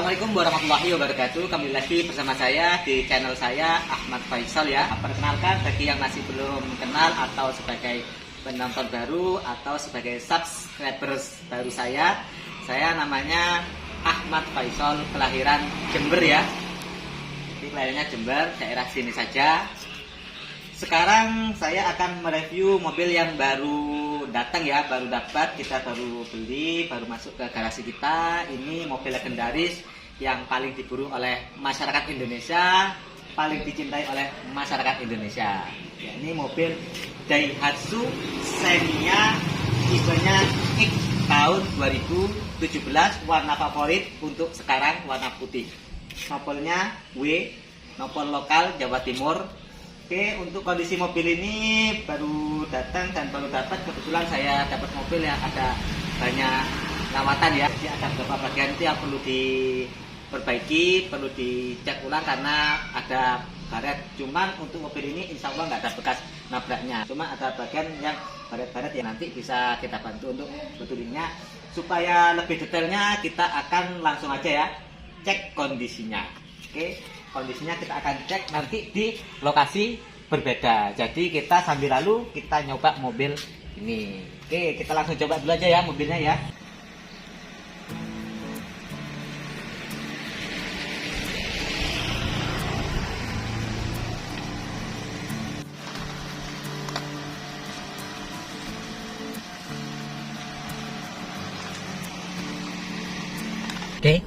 Assalamualaikum warahmatullahi wabarakatuh. Kembali lagi bersama saya di channel saya Ahmad Faisal ya. Perkenalkan bagi yang masih belum kenal atau sebagai penonton baru atau sebagai subscribers baru saya namanya Ahmad Faisal, kelahiran Jember ya. Jadi kelahirannya Jember, daerah sini saja. Sekarang saya akan mereview mobil yang baru datang ya, baru dapat, kita baru beli, baru masuk ke garasi kita. Ini mobil legendaris yang paling diburu oleh masyarakat Indonesia, paling dicintai oleh masyarakat Indonesia. Ya, ini mobil Daihatsu Xenia tipenya X tahun 2017, warna favorit untuk sekarang warna putih. Nopolnya W, nopol lokal Jawa Timur. Oke, untuk kondisi mobil ini baru datang dan baru dapat. Kebetulan saya dapat mobil yang ada banyak lawatan ya. Jadi ada beberapa bagian itu yang perlu diperbaiki, perlu dicek ulang karena ada baret. Cuman untuk mobil ini insya Allah nggak ada bekas nabraknya. Cuma ada bagian yang baret-baret yang nanti bisa kita bantu untuk betulinnya. Supaya lebih detailnya kita akan langsung aja ya cek kondisinya. Oke. Kondisinya kita akan cek nanti di lokasi berbeda. Jadi kita sambil lalu kita nyoba mobil ini. Oke, kita langsung coba dulu aja ya mobilnya ya. Oke.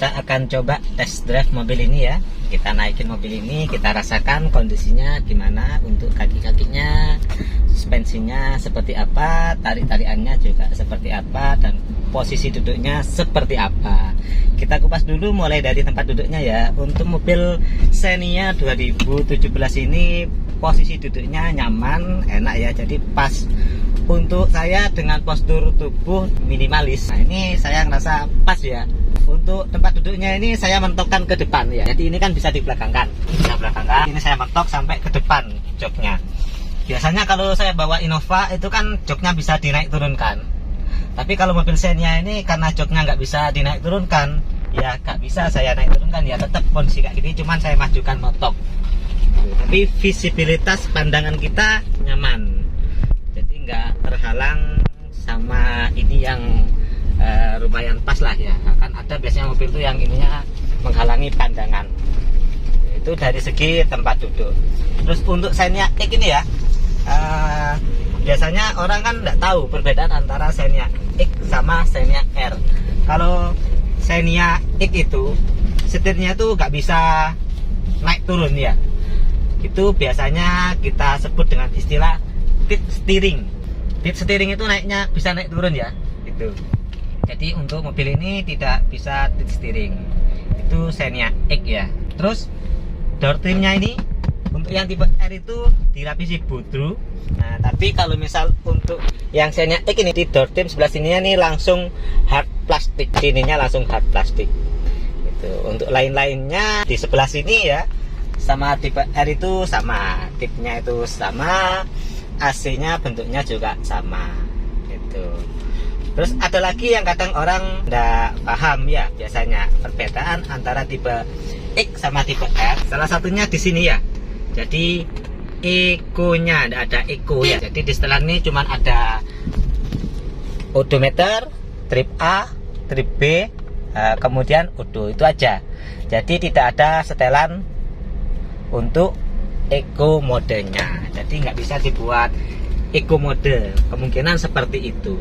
Kita akan coba test drive mobil ini ya. Kita naikin mobil ini, kita rasakan kondisinya gimana untuk kaki-kakinya, suspensinya seperti apa, tarik-tariannya juga seperti apa, dan posisi duduknya seperti apa. Kita kupas dulu mulai dari tempat duduknya ya. Untuk mobil Xenia 2017 ini posisi duduknya nyaman, enak ya. Jadi pas untuk saya dengan postur tubuh minimalis. Nah, ini saya ngerasa pas ya. Untuk tempat duduknya ini saya mentokkan ke depan ya. Jadi ini kan bisa dibelakangkan. Bisa belakangkan. Ini saya mentok sampai ke depan joknya. Biasanya kalau saya bawa Innova itu kan joknya bisa dinaik turunkan. Tapi kalau mobil Xenia ini karena joknya nggak bisa dinaik turunkan, ya nggak bisa saya naik turunkan ya. Tetap kondisi kayak gini, cuman saya majukan motok. Tapi visibilitas pandangan kita nyaman. Jadi nggak terhalang sama ini yang lumayan pas lah ya. Kan ada biasanya mobil itu yang ininya menghalangi pandangan. Itu dari segi tempat duduk. Terus untuk Xenia X ini ya, biasanya orang kan nggak tahu perbedaan antara Xenia X sama Xenia R. Kalau Xenia X itu setirnya tuh nggak bisa naik turun ya. Itu biasanya kita sebut dengan istilah tip steering. Tip steering itu naiknya bisa naik turun ya. Itu. Jadi untuk mobil ini tidak bisa tip steering. Itu Xenia X ya. Terus door trimnya ini untuk yang tipe R itu dilapisi butru. Nah, tapi kalau misal untuk yang Xenia X ini di door trim sebelah sininya nih langsung hard plastik. Sininya langsung hard plastik. Itu. Untuk lain-lainnya di sebelah sini ya. Sama tipe R itu sama, tipnya itu sama, AC-nya bentuknya juga sama. Gitu. Terus ada lagi yang kadang orang tidak paham ya, biasanya perbedaan antara tipe X sama tipe R. Salah satunya di sini ya. Jadi eco-nya tidak ada eco ya. Jadi di setelan ini cuma ada odometer, trip A, trip B, kemudian odo, itu aja. Jadi tidak ada setelan untuk eco modenya. Jadi nggak bisa dibuat eco mode. Kemungkinan seperti itu.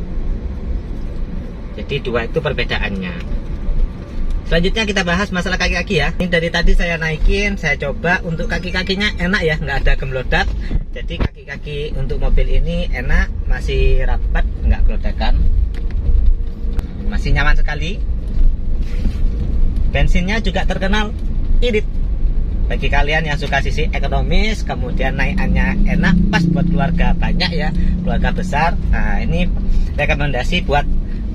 Jadi dua itu perbedaannya. Selanjutnya kita bahas masalah kaki-kaki ya. Ini dari tadi saya naikin, saya coba untuk kaki-kakinya enak ya, nggak ada gemelodak. Jadi kaki-kaki untuk mobil ini enak, masih rapat, nggak gelodakan, masih nyaman sekali. Bensinnya juga terkenal irit. Bagi kalian yang suka sisi ekonomis, kemudian naikannya enak, pas buat keluarga banyak ya, keluarga besar. Nah, ini rekomendasi buat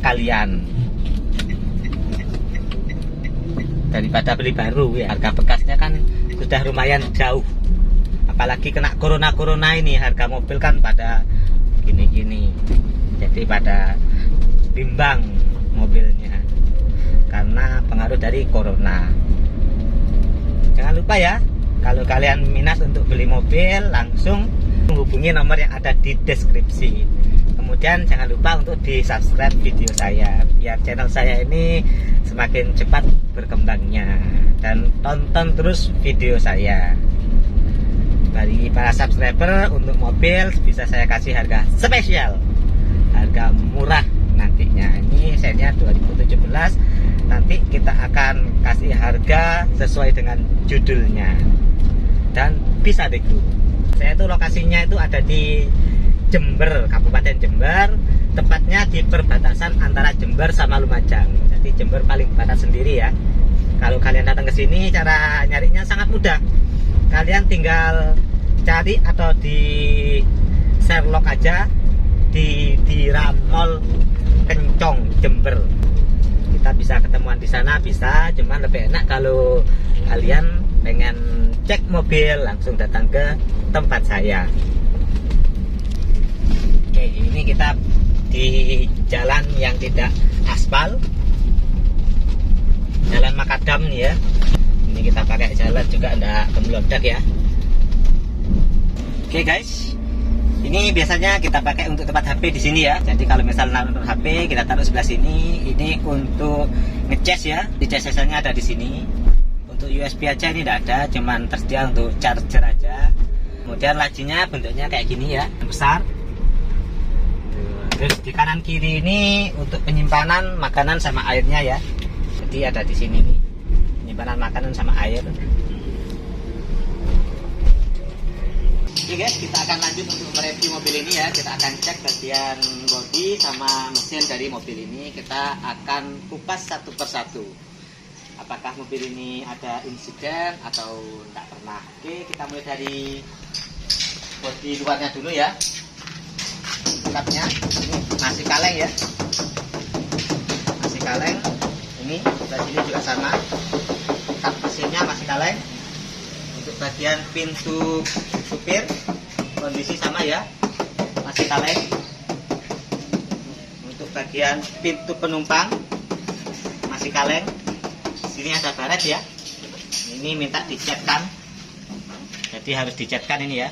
kalian daripada beli baru ya. Harga bekasnya kan sudah lumayan jauh, apalagi kena corona ini, harga mobil kan pada gini-gini, jadi pada bimbang mobilnya. dari corona. Jangan lupa ya, kalau kalian minat untuk beli mobil, langsung menghubungi nomor yang ada di deskripsi. Kemudian jangan lupa untuk di subscribe video saya, biar channel saya ini semakin cepat berkembangnya. Dan tonton terus video saya. Bagi para subscriber, untuk mobil bisa saya kasih harga spesial, harga murah nantinya. Ini setnya 2017, nanti kita akan kasih harga sesuai dengan judulnya dan bisa degu. Saya itu lokasinya itu ada di Jember, Kabupaten Jember, tepatnya di perbatasan antara Jember sama Lumajang. Jadi Jember paling barat sendiri ya. Kalau kalian datang ke sini, cara nyarinya sangat mudah. Kalian tinggal cari atau di Sherlock aja di Ramol Kencong Jember. Kita bisa ketemuan di sana, bisa. Cuman lebih enak kalau kalian pengen cek mobil, langsung datang ke tempat saya. Oke, ini kita di jalan yang tidak aspal, jalan makadam nih ya. Ini kita pakai jalan juga enggak kemelodak ya. Oke guys, ini biasanya kita pakai untuk tempat HP di sini ya. Jadi kalau misal naruh HP, kita taruh sebelah sini. Ini untuk ngecas ya. Di casesannya ada di sini. Untuk USB aja ini tidak ada, cuman tersedia untuk charger aja. Kemudian lacinya bentuknya kayak gini ya, besar. Terus di kanan kiri ini untuk penyimpanan makanan sama airnya ya. Jadi ada di sini nih, penyimpanan makanan sama air. Oke guys, kita akan lanjut untuk mereview mobil ini ya. Kita akan cek bagian bodi sama mesin dari mobil ini. Kita akan kupas satu persatu. Apakah mobil ini ada insiden atau tidak pernah. Oke, kita mulai dari bodi luarnya dulu ya. Kapnya ini masih kaleng ya, masih kaleng. Ini sebelah sini juga sama, kap mesinnya masih kaleng. Untuk bagian pintu supir kondisi sama ya, masih kaleng. Untuk bagian pintu penumpang masih kaleng. Sini ada baret ya, ini minta dicatkan, jadi harus dicatkan ini ya.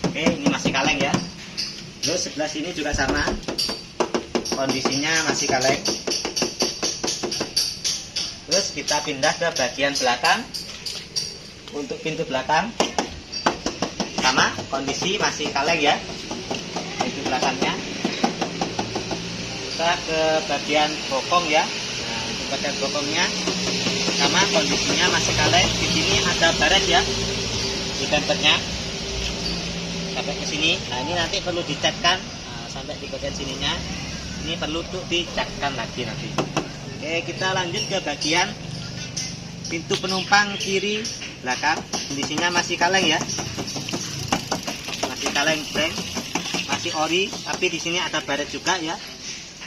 Oke, ini masih kaleng ya. Terus sebelah sini juga sama, kondisinya masih kaleng. Terus kita pindah ke bagian belakang. Untuk pintu belakang sama, kondisi masih kaleng ya, pintu belakangnya. Kita ke bagian bokong ya. Nah, untuk bagian bokongnya sama, kondisinya masih kaleng. Di sini ada baret ya, di bumpernya sampai ke sini. Nah, ini nanti perlu dicatkan. Nah, sampai di bagian sininya ini perlu untuk dicatkan lagi nanti. Oke, kita lanjut ke bagian pintu penumpang kiri belakang. Kondisinya masih kaleng ya, masih kaleng breng, masih ori, tapi di sini ada baret juga ya.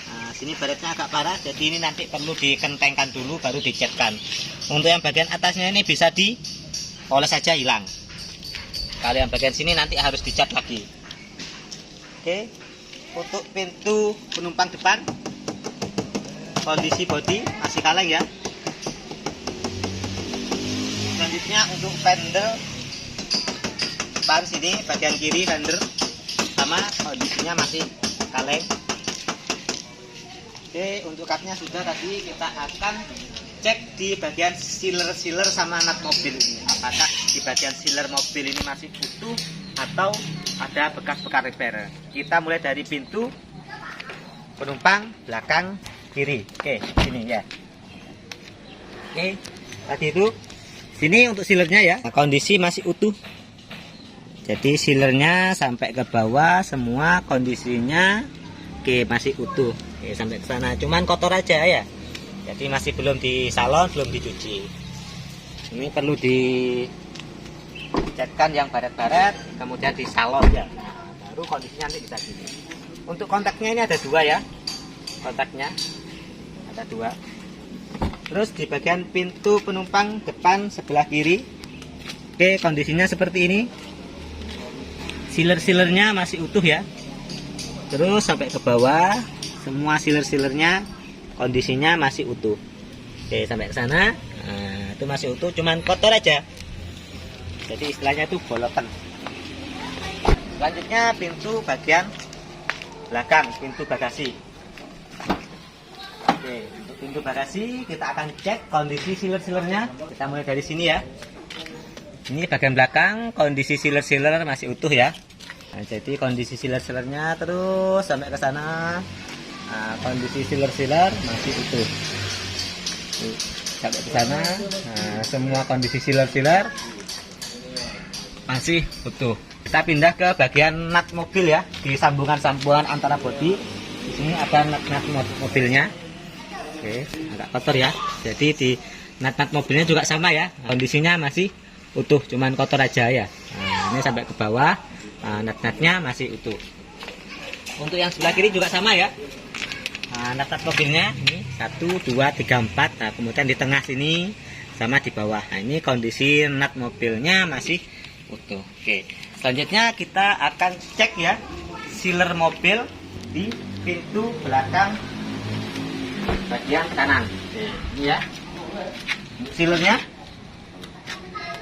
Nah, sini baretnya agak parah, jadi ini nanti perlu dikentengkan dulu baru dicatkan. Untuk yang bagian atasnya ini bisa dioles saja hilang. Kalau yang bagian sini nanti harus dicat lagi. Oke, untuk pintu penumpang depan kondisi bodi masih kaleng ya. Selanjutnya untuk fender depan sini bagian kiri fender sama, kondisinya masih kaleng. Oke, untuk kapnya sudah. Tadi kita akan cek di bagian sealer sama nut mobil ini, apakah di bagian sealer mobil ini masih utuh atau ada bekas-bekas repair. Kita mulai dari pintu penumpang belakang kiri. Oke, sini ya. Oke, tadi itu sini untuk sealernya ya. Nah, kondisi masih utuh. Jadi sealernya sampai ke bawah semua kondisinya oke, masih utuh. Oke, sampai ke sana. Cuman kotor aja ya. Jadi masih belum di salon, belum dicuci. Ini perlu dicatkan yang baret-baret, kemudian di salon ya. Nah, baru kondisinya nanti bisa gini. Untuk kontaknya ini ada dua ya. Kontaknya ada dua. Terus di bagian pintu penumpang depan sebelah kiri. Oke, kondisinya seperti ini. Sealer-sealernya masih utuh ya. Terus sampai ke bawah semua sealer-sealernya kondisinya masih utuh. Oke, sampai ke sana. Nah, itu masih utuh, cuman kotor aja. Jadi istilahnya itu bolotan. Selanjutnya pintu bagian belakang, pintu bagasi. Oke, untuk pintu bagasi kita akan cek kondisi sealer-sealernya. Kita mulai dari sini ya. Ini bagian belakang, kondisi sealer-sealer masih utuh ya. Nah, jadi kondisi sealer-sealernya terus sampai ke sana. Nah, kondisi sealer-sealer masih utuh. Sampai ke sana. Nah, semua kondisi sealer-sealer masih utuh. Kita pindah ke bagian nut mobil ya, di sambungan-sambungan antara bodi. Di sini ada nut mobilnya. Oke, agak kotor ya. Jadi di nut mobilnya juga sama ya, kondisinya masih utuh, cuman kotor aja ya. Nah, ini sampai ke bawah, nut-nutnya masih utuh. Untuk yang sebelah kiri juga sama ya. Nut mobilnya ini 1, 2, 3, 4. Nah, kemudian di tengah sini sama di bawah. Nah, ini kondisi nut mobilnya masih utuh. Oke, selanjutnya kita akan cek ya sealer mobil di pintu belakang bagian kanan. Oke, ini ya sealernya,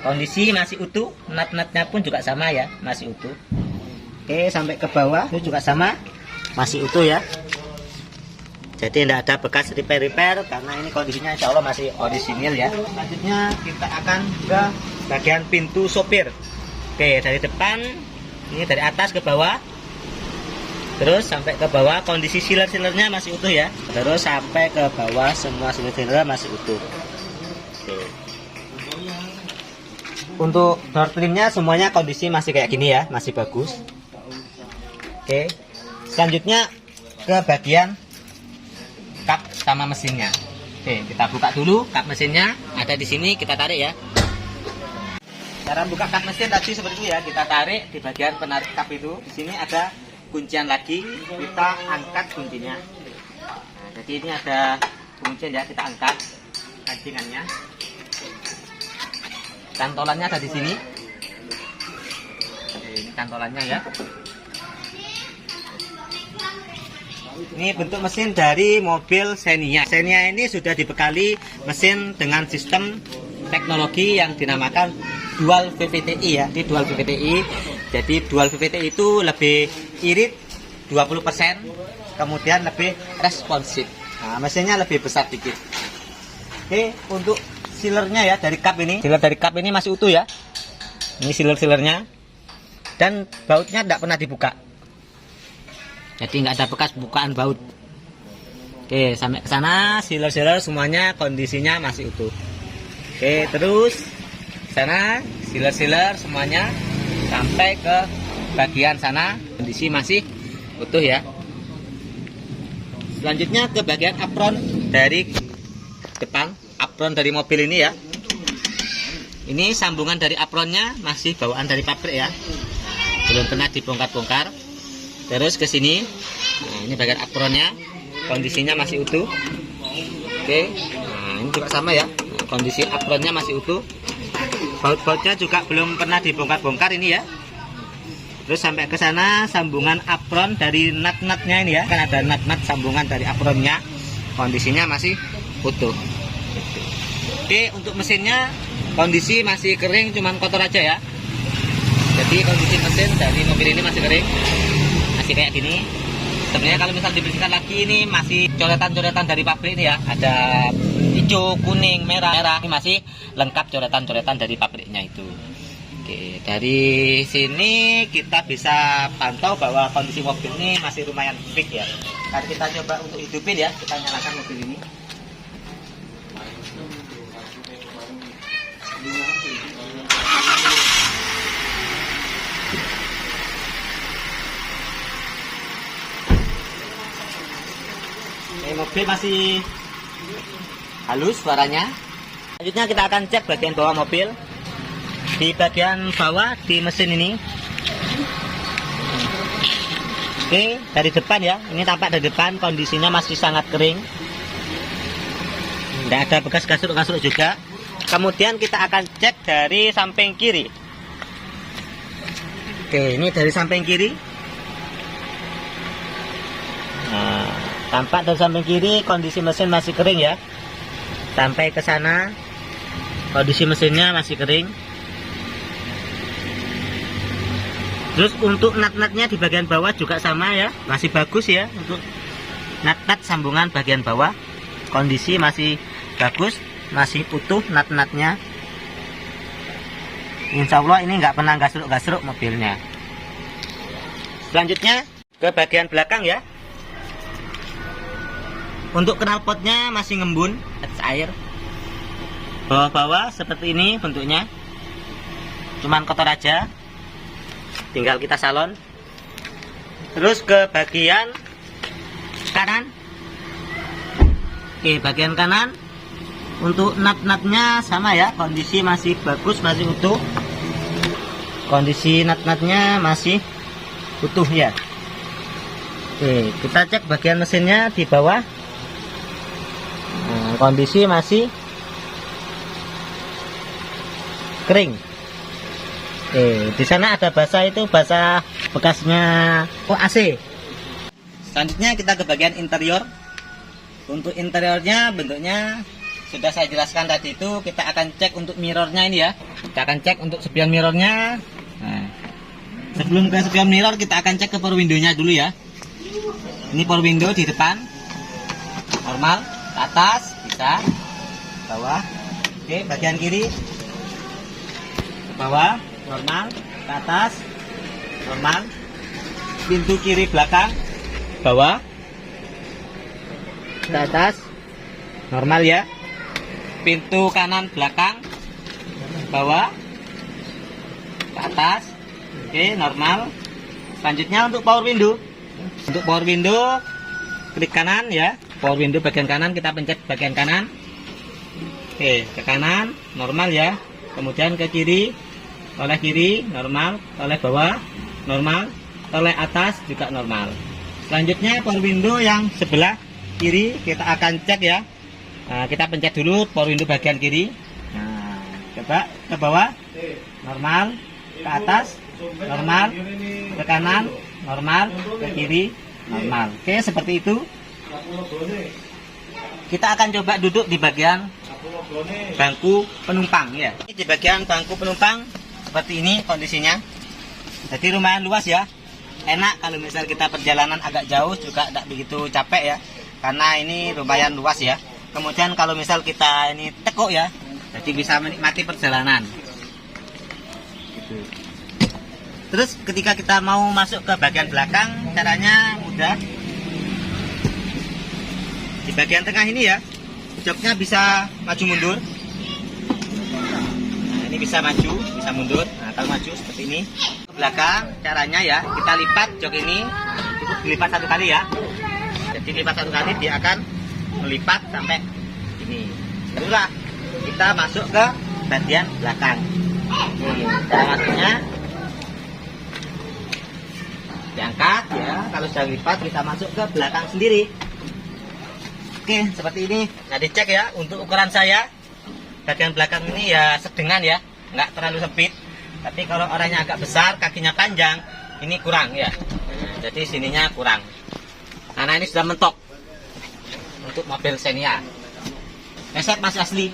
kondisi masih utuh, nut-nutnya pun juga sama ya, masih utuh. Oke, sampai ke bawah itu juga sama, masih utuh ya. Jadi tidak ada bekas repair karena ini kondisinya insya Allah masih orisinil ya. Selanjutnya kita akan ke bagian pintu sopir. Oke, dari depan, ini dari atas ke bawah, terus sampai ke bawah, kondisi sealer-sealernya masih utuh ya. Terus sampai ke bawah, semua sealer masih utuh. Oke. Untuk door trimnya semuanya kondisi masih kayak gini ya, masih bagus. Oke, selanjutnya ke bagian kap sama mesinnya. Oke, kita buka dulu kap mesinnya, ada di sini, kita tarik ya. Cara buka kap mesin tadi seperti itu ya, kita tarik di bagian penarik kap itu. Di sini ada kuncian lagi, kita angkat kuncinya. Nah, jadi ini ada kuncian ya, kita angkat gancingannya. Cantolannya ada di sini. Ini cantolannya ya. Ini bentuk mesin dari mobil Xenia. Xenia ini sudah dibekali mesin dengan sistem teknologi yang dinamakan dual VVTi ya. Ini dual VVTi. Jadi dual VVTi itu lebih irit 20%, kemudian lebih responsif. Nah, mesinnya lebih besar dikit. Oke, untuk sealernya ya dari kap ini. Sealer dari kap ini masih utuh ya. Ini sealernya. Dan bautnya tidak pernah dibuka. Jadi nggak ada bekas bukaan baut. Oke, sampai ke sana sealer semuanya kondisinya masih utuh. Oke, terus sana sealer semuanya sampai ke bagian sana kondisi masih utuh ya. Selanjutnya ke bagian apron dari depan, apron dari mobil ini ya. Ini sambungan dari apronnya masih bawaan dari pabrik ya, belum pernah dibongkar-bongkar. Terus ke sini, nah ini bagian apronnya, kondisinya masih utuh. Oke, nah ini juga sama ya, kondisi apronnya masih utuh. Baut-bautnya juga belum pernah dibongkar-bongkar ini ya. Terus sampai ke sana sambungan apron dari nut-nutnya ini ya, kan ada nut-nut sambungan dari apronnya, kondisinya masih utuh. Oke, untuk mesinnya kondisi masih kering, cuman kotor aja ya. Jadi kondisi mesin dari mobil ini masih kering, masih kayak gini. Sebenarnya kalau misal dibersihkan lagi ini masih coretan-coretan dari pabrik ini ya, ada hijau, kuning, merah. Ini masih lengkap coretan-coretan dari pabriknya itu. Oke, dari sini kita bisa pantau bahwa kondisi mobil ini masih lumayan fit ya. Mari kita coba untuk hidupin ya, kita nyalakan mobil ini. Mobil masih halus suaranya. Selanjutnya kita akan cek bagian bawah mobil. Di bagian bawah di mesin ini. Oke, dari depan ya. Ini tampak dari depan kondisinya masih sangat kering. Tidak ada bekas gasuk-gasuk juga. Kemudian kita akan cek dari samping kiri. Oke, ini dari samping kiri. Nah, tampak dari samping kiri kondisi mesin masih kering ya. sampai ke sana. Kondisi mesinnya masih kering. Terus untuk nut-nutnya di bagian bawah juga sama ya, masih bagus ya. Untuk nut-nut sambungan bagian bawah kondisi masih bagus, masih utuh nut-nutnya. Insya Allah ini nggak pernah gasruk-gasruk mobilnya. Selanjutnya ke bagian belakang ya. Untuk knalpotnya masih ngembun, atas air. Bawah-bawah seperti ini bentuknya, cuman kotor aja, tinggal kita salon. Terus ke bagian kanan. Oke, bagian kanan untuk nut-nutnya sama ya, kondisi masih bagus, masih utuh. Kondisi nut-nutnya masih utuh ya. Oke, kita cek bagian mesinnya di bawah. Nah, kondisi masih kering. Di sana ada basah, itu basah bekasnya AC. Selanjutnya kita ke bagian interior. Untuk interiornya bentuknya sudah saya jelaskan tadi, itu kita akan cek untuk mirrornya ini ya. Kita akan cek untuk spion mirrornya. Nah, sebelum ke spion mirror kita akan cek ke power window-nya dulu ya. Ini power window di depan normal, ke atas bisa, bawah. Oke, bagian kiri bawah normal, ke atas normal. Pintu kiri belakang bawah, ke atas normal ya. Pintu kanan belakang bawah, ke atas, oke normal. Selanjutnya untuk power window. Untuk power window klik kanan ya. Power window bagian kanan kita pencet bagian kanan. Oke, ke kanan normal ya. Kemudian ke kiri, oleh kiri normal, oleh bawah normal, oleh atas juga normal. Selanjutnya power window yang sebelah kiri kita akan cek ya. Nah, kita pencet dulu power window bagian kiri. Nah, coba ke bawah normal, ke atas normal, ke kanan normal, ke kiri normal. Oke, seperti itu. Kita akan coba duduk di bagian bangku penumpang ya. Di bagian bangku penumpang seperti ini kondisinya. Jadi lumayan luas ya. Enak kalau misal kita perjalanan agak jauh juga tidak begitu capek ya. Karena ini lumayan luas ya. Kemudian kalau misal kita ini tekuk ya, jadi bisa menikmati perjalanan. Gitu. Terus ketika kita mau masuk ke bagian belakang, caranya mudah. Di bagian tengah ini ya, joknya bisa maju mundur. Nah, ini bisa maju, bisa mundur. Nah, kalau maju seperti ini. Ke belakang caranya ya, kita lipat jok ini, cukup dilipat satu kali ya. Jadi lipat satu kali dia akan melipat sampai ini. Itulah kita masuk ke bagian belakang. Cara masuknya diangkat ya. Kalau sudah lipat kita masuk ke belakang sendiri. Oke, seperti ini. Nah, dicek ya untuk ukuran saya. Bagian belakang ini ya sedengan ya, nggak terlalu sempit. Tapi kalau orangnya agak besar, kakinya panjang, ini kurang ya. Jadi sininya kurang. Karena ini sudah mentok untuk mobil Xenia. Keset masih asli.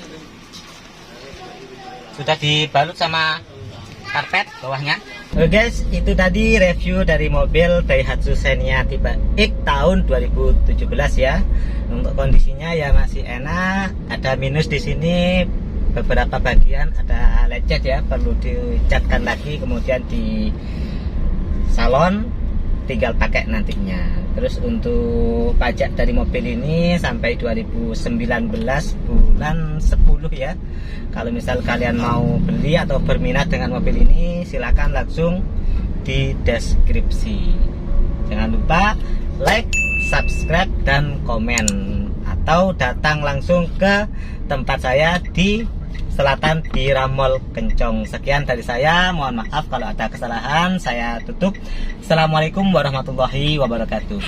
Sudah dibalut sama karpet bawahnya. Oke guys, itu tadi review dari mobil Daihatsu Xenia tipe X tahun 2017 ya. Untuk kondisinya ya masih enak. Ada minus di sini, beberapa bagian ada lecet ya, perlu dicatkan lagi. Kemudian di salon tinggal pakai nantinya. Terus untuk pajak dari mobil ini sampai 2019 bulan 10 ya. Kalau misal kalian mau beli atau berminat dengan mobil ini, silakan langsung di deskripsi. Jangan lupa like, subscribe, dan komen. Atau datang langsung ke tempat saya di Selatan di Ramol Kencong. Sekian dari saya, mohon maaf kalau ada kesalahan. Saya tutup. Assalamualaikum warahmatullahi wabarakatuh.